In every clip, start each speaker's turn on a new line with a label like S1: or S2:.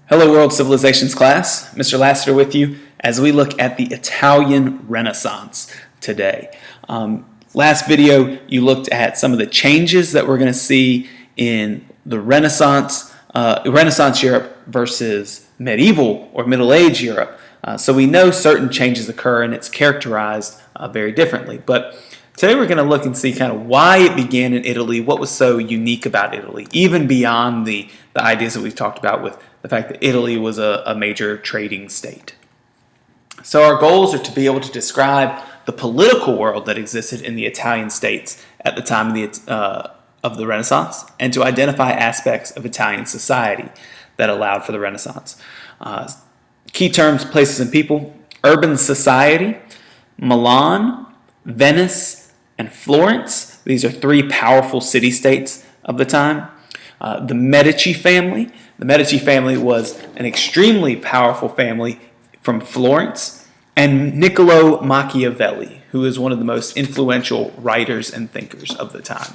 S1: Hello World Civilizations class, Mr. Lassiter with you as we look at the Italian Renaissance today. Last video you looked at some of the changes that we're going to see in the Renaissance Europe versus medieval or Middle Age Europe. So we know certain changes occur and it's characterized very differently. But today we're going to look and see kind of why it began in Italy, what was so unique about Italy, even beyond the ideas that we've talked about with the fact that Italy was a major trading state. So our goals are to be able to describe the political world that existed in the Italian states at the time of the Renaissance, and to identify aspects of Italian society that allowed for the Renaissance. Key terms, places, and people: urban society, Milan, Venice, and Florence. These are three powerful city-states of the time. The Medici family. The Medici family was an extremely powerful family from Florence. And Niccolo Machiavelli, who is one of the most influential writers and thinkers of the time.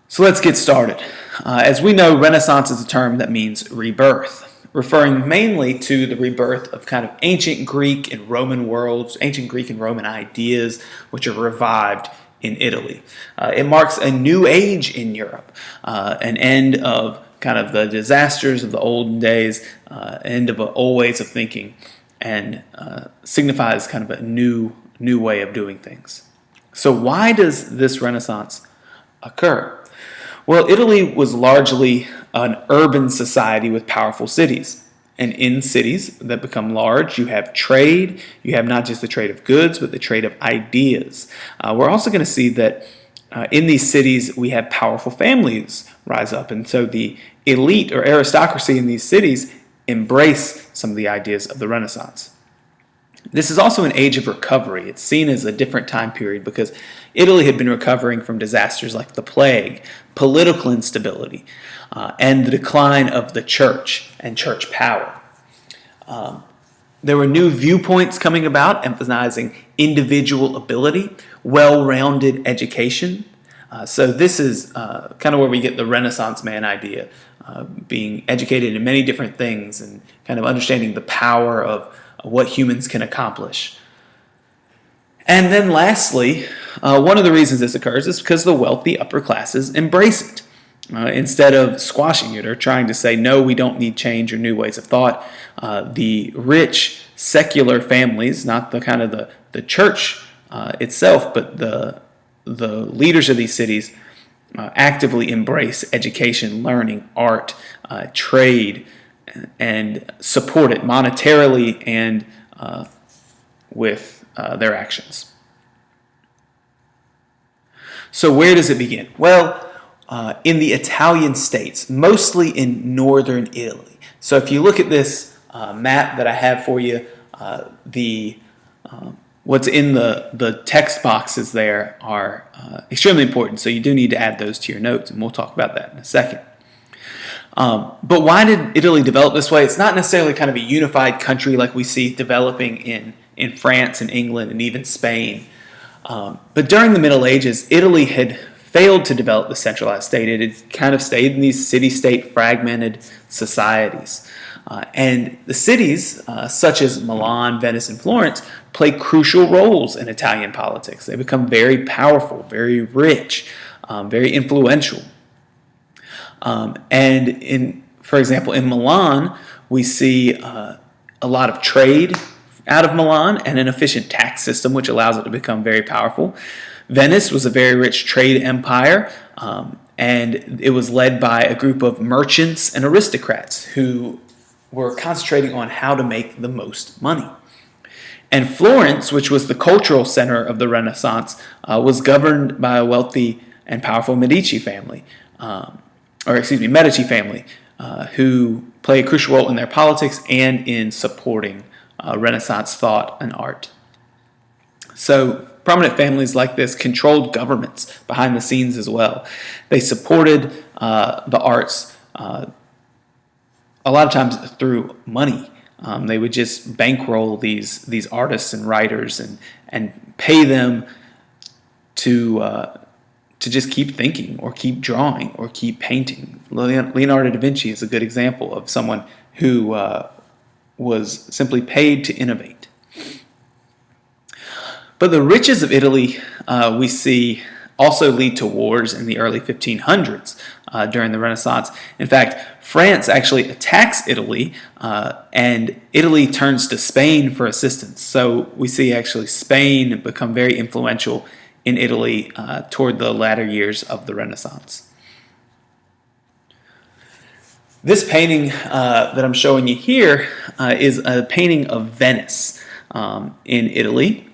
S1: So let's get started. As we know, Renaissance is a term that means rebirth, referring mainly to the rebirth of kind of ancient Greek and Roman worlds, ancient Greek and Roman ideas, which are revived in Italy. It marks a new age in Europe, an end of kind of the disasters of the olden days, end of old ways of thinking, and signifies kind of a new way of doing things. So why does this Renaissance occur? Well, Italy was largely an urban society with powerful cities. And in cities that become large, you have trade. You have not just the trade of goods, but the trade of ideas. We're also going to see that in these cities, we have powerful families rise up. And so the elite or aristocracy in these cities embrace some of the ideas of the Renaissance. This is also an age of recovery. It's seen as a different time period because Italy had been recovering from disasters like the plague, political instability, and the decline of the church and church power. There were new viewpoints coming about, emphasizing individual ability, well-rounded education. So this is kind of where we get the Renaissance man idea, being educated in many different things and kind of understanding the power of what humans can accomplish. And then lastly, one of the reasons this occurs is because the wealthy upper classes embrace it. Instead of squashing it or trying to say, no, we don't need change or new ways of thought, the rich secular families, not the kind of the church itself, but the leaders of these cities actively embrace education, learning, art, trade, and support it monetarily and with their actions. So where does it begin? Well, in the Italian states, mostly in northern Italy. So if you look at this map that I have for you, what's in the text boxes there are extremely important. So you do need to add those to your notes, and we'll talk about that in a second. But why did Italy develop this way? It's not necessarily kind of a unified country like we see developing in France and England and even Spain. But during the Middle Ages, Italy had failed to develop the centralized state. It had kind of stayed in these city-state fragmented societies. And the cities, such as Milan, Venice, and Florence, play crucial roles in Italian politics. They become very powerful, very rich, very influential. For example, in Milan, we see a lot of trade out of Milan and an efficient tax system, which allows it to become very powerful. Venice was a very rich trade empire, and it was led by a group of merchants and aristocrats who were concentrating on how to make the most money. And Florence, which was the cultural center of the Renaissance, was governed by a wealthy and powerful Medici family, who play a crucial role in their politics and in supporting Renaissance thought and art. So prominent families like this controlled governments behind the scenes as well. They supported the arts a lot of times through money. They would just bankroll these artists and writers and pay them to just keep thinking or keep drawing or keep painting, Leonardo da Vinci is a good example of someone who was simply paid to innovate. But the riches of Italy, we see, also lead to wars in the early 1500s during the Renaissance. In fact, France actually attacks Italy, and Italy turns to Spain for assistance. So we see actually Spain become very influential in Italy toward the latter years of the Renaissance. This painting that I'm showing you here is a painting of Venice in Italy.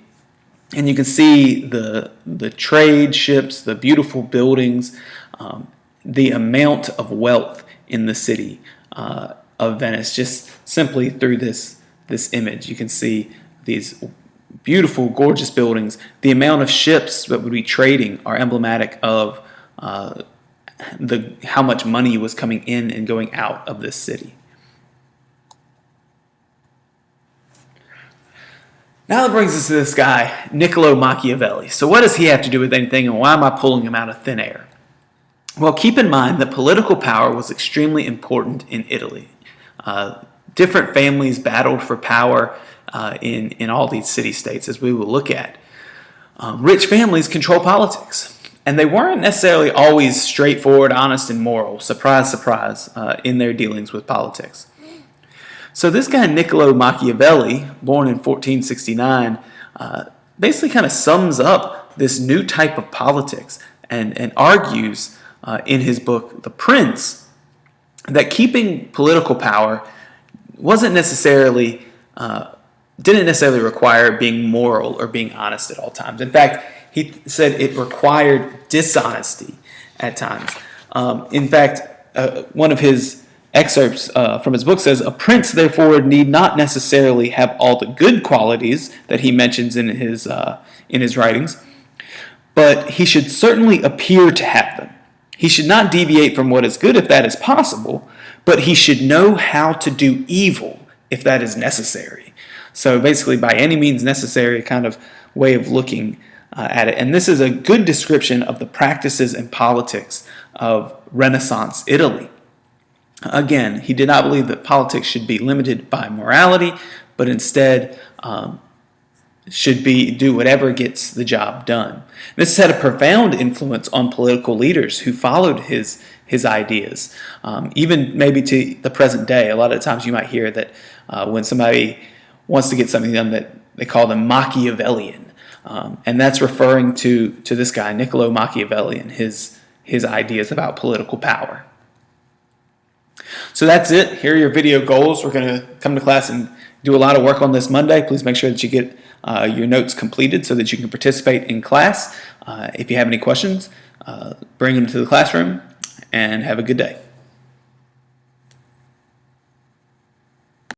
S1: And you can see the trade ships, the beautiful buildings, the amount of wealth in the city of Venice, just simply through this image. You can see these beautiful, gorgeous buildings. The amount of ships that would be trading are emblematic of how much money was coming in and going out of this city. Now that brings us to this guy, Niccolo Machiavelli. So what does he have to do with anything, and why am I pulling him out of thin air? Well, keep in mind that political power was extremely important in Italy. Different families battled for power in all these city-states, as we will look at. Rich families control politics, and they weren't necessarily always straightforward, honest, and moral. Surprise, surprise, in their dealings with politics. So this guy, Niccolo Machiavelli, born in 1469, basically kind of sums up this new type of politics and argues in his book, The Prince, that keeping political power didn't necessarily require being moral or being honest at all times. In fact, he said it required dishonesty at times. In fact, one of his excerpts from his book says, a prince, therefore, need not necessarily have all the good qualities that he mentions in his writings, but he should certainly appear to have them. He should not deviate from what is good if that is possible, but he should know how to do evil if that is necessary. So basically, by any means necessary kind of way of looking at it. And this is a good description of the practices and politics of Renaissance Italy. Again, he did not believe that politics should be limited by morality, but instead should do whatever gets the job done. This has had a profound influence on political leaders who followed his ideas, even maybe to the present day. A lot of times you might hear that when somebody wants to get something done, that they call them Machiavellian, and that's referring to this guy, Niccolo Machiavelli, and his ideas about political power. So that's it. Here are your video goals. We're going to come to class and do a lot of work on this Monday. Please make sure that you get your notes completed so that you can participate in class. If you have any questions, bring them to the classroom, and have a good day.